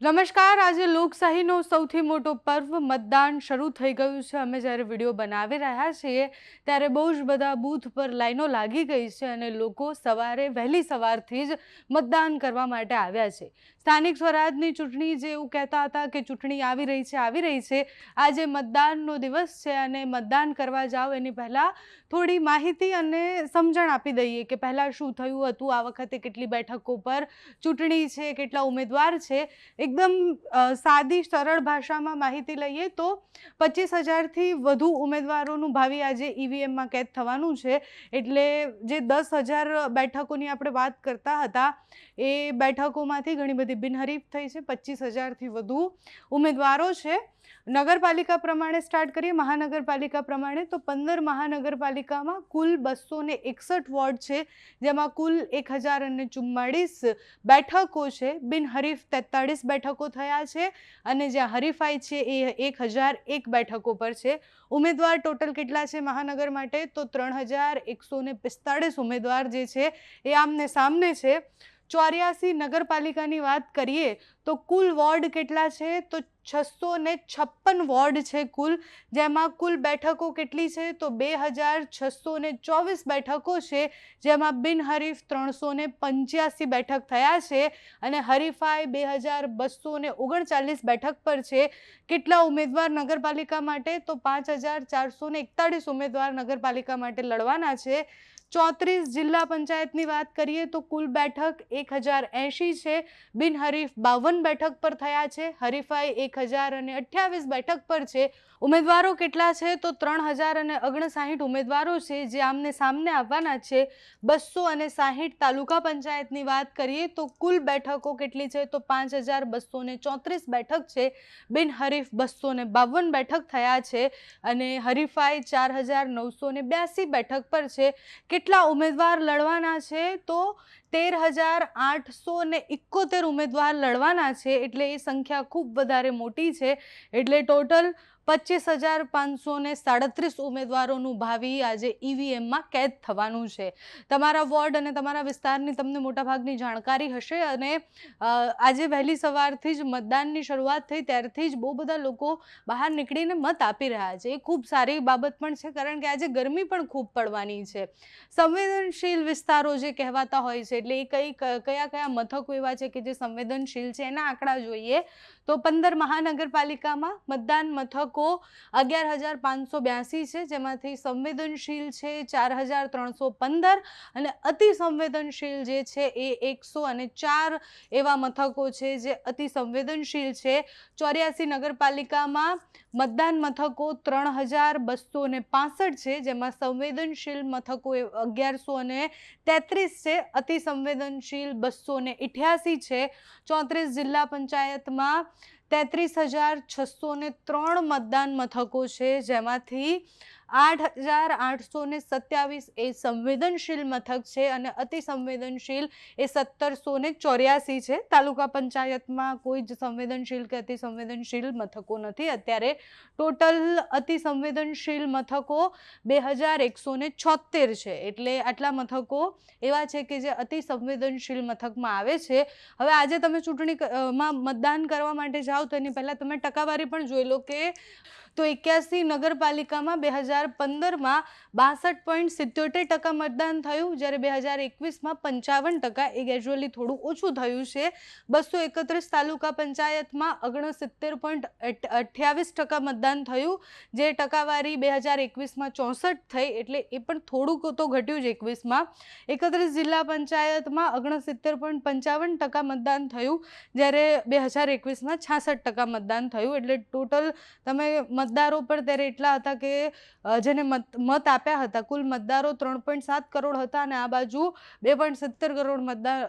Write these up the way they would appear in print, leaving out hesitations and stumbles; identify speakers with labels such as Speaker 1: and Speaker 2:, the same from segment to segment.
Speaker 1: નમસ્કાર। આજે લોકશાહીનો સૌથી મોટો પર્વ મતદાન શરૂ થઈ ગયું છે। અમે જ્યારે વિડીયો બનાવી રહ્યા છીએ ત્યારે બહુ જ બધા બૂથ પર લાઈનો લાગી ગઈ છે અને લોકો વહેલી સવારથી જ મતદાન કરવા માટે આવ્યા છે। સ્થાનિક સ્વરાજની ચૂંટણી જે એવું કહેતા હતા કે ચૂંટણી આવી રહી છે। આજે મતદાનનો દિવસ છે અને મતદાન કરવા જાઓ એની પહેલાં થોડી માહિતી અને સમજણ આપી દઈએ કે પહેલાં શું થયું હતું, આ વખતે કેટલી બેઠકો પર ચૂંટણી છે, કેટલા ઉમેદવાર છે। એકદમ સાદી સરળ ભાષામાં માહિતી લઈએ તો 25,000થી વધુ ઉમેદવારોનું ભાવિ આજે ઈવીએમમાં કેદ થવાનું છે। એટલે જે 10,000 બેઠકોની આપણે વાત કરતા હતા એ બેઠકોમાંથી ઘણી બધી બિનહરીફ થઈ છે। 25,000થી વધુ ઉમેદવારો છે। નગરપાલિકા પ્રમાણે સ્ટાર્ટ કરીએ, મહાનગરપાલિકા પ્રમાણે તો 15 મહાનગરપાલિકામાં કુલ 261 વોર્ડ છે, જેમાં કુલ 1,044 બેઠકો છે। બિનહરીફ 43 બેઠકો થયા છે અને જ્યાં હરીફાઈ છે એ 1,001 બેઠકો પર છે। ઉમેદવાર ટોટલ કેટલા છે મહાનગર માટે? તો 3,145 ઉમેદવાર જે છે એ આમને સામને છે। 84 નગરપાલિકાની વાત કરીએ તો કુલ વોર્ડ કેટલા છે? તો 656 વોર્ડ છે કુલ, જેમાં કુલ બેઠકો કેટલી છે? તો 2,624 બેઠકો છે, જેમાં બિનહરીફ 385 બેઠક થયા છે અને હરીફાઈ 2,239 બેઠક પર છે। કેટલા ઉમેદવાર નગરપાલિકા માટે? તો 5,441 ઉમેદવાર નગરપાલિકા માટે લડવાના છે। 34 જિલ્લા પંચાયતની વાત કરીએ તો કુલ બેઠક 1,080 છે, બિનહરીફ 52 બેઠક પર થયા છે, હરીફાઈ 1,028 બેઠક પર છે। ઉમેદવારો કેટલા છે? તો 3,059 ઉમેદવારો છે જે આમને સામને આવવાના છે। 260 તાલુકા પંચાયતની વાત કરીએ તો કુલ બેઠકો કેટલી છે? તો 5,234 બેઠક છે, બિનહરીફ 252 બેઠક થયા છે અને હરીફાઈ 4,982 બેઠક પર છે। કેટલા ઉમેદવાર લડવાના છે? તો 13,871 ઉમેદવાર લડવાના છે, એટલે એ સંખ્યા ખૂબ વધારે મોટી છે। એટલે ટોટલ 25,537 ઉમેદવારોનું ભાવિ આજે ઈવીએમમાં કેદ થવાનું છે। તમારા વોર્ડ અને તમારા વિસ્તારની તમને મોટાભાગની જાણકારી હશે અને આજે વહેલી સવારથી જ મતદાનની શરૂઆત થઈ ત્યારથી જ બહુ બધા લોકો બહાર નીકળીને મત આપી રહ્યા છે। એ ખૂબ સારી બાબત પણ છે, કારણ કે આજે ગરમી પણ ખૂબ પડવાની છે। સંવેદનશીલ વિસ્તારો જે કહેવાતા હોય છે, એટલે એ કયા મથકો એવા છે કે જે સંવેદનશીલ છે એના આંકડા જોઈએ તો 15 મહાનગરપાલિકામાં મતદાન મથકો 11,582 છે, જેમાંથી સંવેદનશીલ છે 4,315 અને અતિ સંવેદનશીલ જે છે એ 104 એવા મથકો છે જે અતિ સંવેદનશીલ છે। 84 નગરપાલિકામાં મતદાન મથકો 3,265 છે, જેમાં સંવેદનશીલ મથકો 1,133 છે, અતિ સંવેદનશીલ 288 છે। 34 જિલ્લા પંચાયતમાં 33,603 મતદાન મથકો છે, જેમાંથી 8,827 એ સંવેદનશીલ મથક છે અને અતિ સંવેદનશીલ એ 1,784 છે। તાલુકા પંચાયતમાં કોઈ જ સંવેદનશીલ કે અતિ સંવેદનશીલ મથકો નથી। અત્યારે ટોટલ અતિ સંવેદનશીલ મથકો 2,176 છે, એટલે આટલા મથકો એવા છે કે જે અતિ સંવેદનશીલ મથકમાં આવે છે। હવે આજે તમે ચૂંટણીમાં મતદાન કરવા માટે જાઓ તો એની પહેલાં તમે ટકાવારી પણ જોઈ લો કે તો 81 નગરપાલિકામાં 2015માં 62.77% મતદાન થયું, જ્યારે 2021માં 55%, એ ગ્રેજ્યુઅલી થોડું ઓછું થયું છે। 231 તાલુકા પંચાયતમાં 69.28% મતદાન થયું, જે ટકાવારી 2021માં 64 થઈ, એટલે એ પણ થોડુંક તો ઘટ્યું છે 21માં। 31 જિલ્લા પંચાયતમાં 69.55% મતદાન થયું, જ્યારે 2021માં 66% મતદાન થયું। એટલે ટોટલ તમે મતદારો પર ત્યારે એટલા હતા કે જેને મત આપ્યા હતા, કુલ મતદારો 3.7 કરોડ હતા અને આ બાજુ 2.70 કરોડ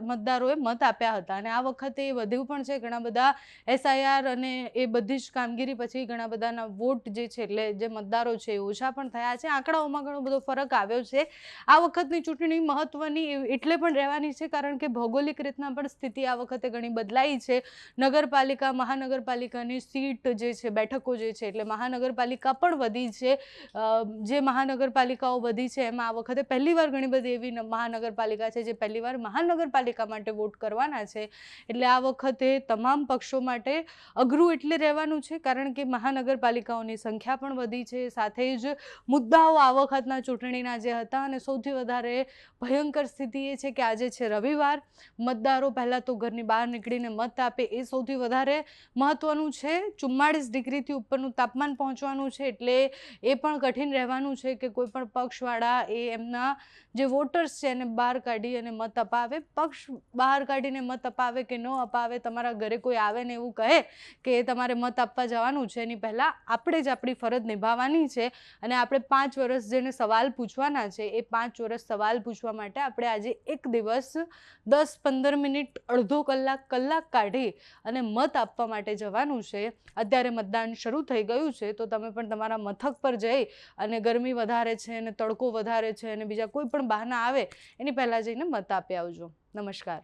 Speaker 1: મતદારોએ મત આપ્યા હતા અને આ વખતે એ વધ્યું પણ છે। ઘણા બધા એસઆઈઆર અને એ બધી જ કામગીરી પછી ઘણા બધાના વોટ જે છે, એટલે જે મતદારો છે એ ઓછા પણ થયા છે। આંકડાઓમાં ઘણો બધો ફરક આવ્યો છે। આ વખતની ચૂંટણી મહત્વની એટલે પણ રહેવાની છે કારણ કે ભૌગોલિક રીતના પણ સ્થિતિ આ વખતે ઘણી બદલાઈ છે। નગરપાલિકા મહાનગરપાલિકાની સીટ જે છે, બેઠકો જે છે, એટલે મહાનગરપાલિકા પણ વધી છે. જે મહાનગરપાલિકાઓ વધી છે એમાં આ વખતે પહેલીવાર ઘણી બધી એવી મહાનગરપાલિકા છે જે પહેલીવાર મહાનગરપાલિકા માટે વોટ કરવાના છે. એટલે આ વખતે તમામ પક્ષો માટે અઘરું એટલે રહેવાનું છે, કારણ કે મહાનગરપાલિકાઓની સંખ્યા પણ વધી છે. સાથે જ મુદ્દાઓ આ વખતના ચૂંટણીના જે હતા, અને સૌથી વધારે ભયંકર સ્થિતિ એ છે કે આજે છે રવિવાર. મતદારો પહેલાં તો ઘરની બહાર નીકળીને મત આપે એ સૌથી વધારે મહત્ત્વનું છે. 44 ડિગ્રીથી ઉપરનું તાપમાન પહોંચવાનું છે, એટલે એ પણ કઠિન રહેવાનું છે કે કોઈ પણ પક્ષવાળા એ એમના જે વોટર્સ છે એને બહાર કાઢી અને મત અપાવે. પક્ષ બહાર કાઢીને મત અપાવે કે ન અપાવે, તમારા ઘરે કોઈ આવે ને એવું કહે કે તમારે મત આપવા જવાનું છે, એની પહેલાં આપણે જ આપણી ફરજ નિભાવવાની છે. અને આપણે 5 વર્ષ જેને સવાલ પૂછવાના છે એ 5 વર્ષ સવાલ પૂછવા માટે આપણે આજે એક દિવસ 10-15 મિનિટ, અડધો કલાક કાઢી અને મત આપવા માટે જવાનું છે. અત્યારે મતદાન શરૂ થઈ ગયું છે, તો તમે પણ તમારા મથક પર જઈ અને ગરમી વધારે છે અને તડકો વધારે છે અને બીજા કોઈ પણ બહાના આવે એની પહેલાં જઈને મત આપી આવજો. નમસ્કાર.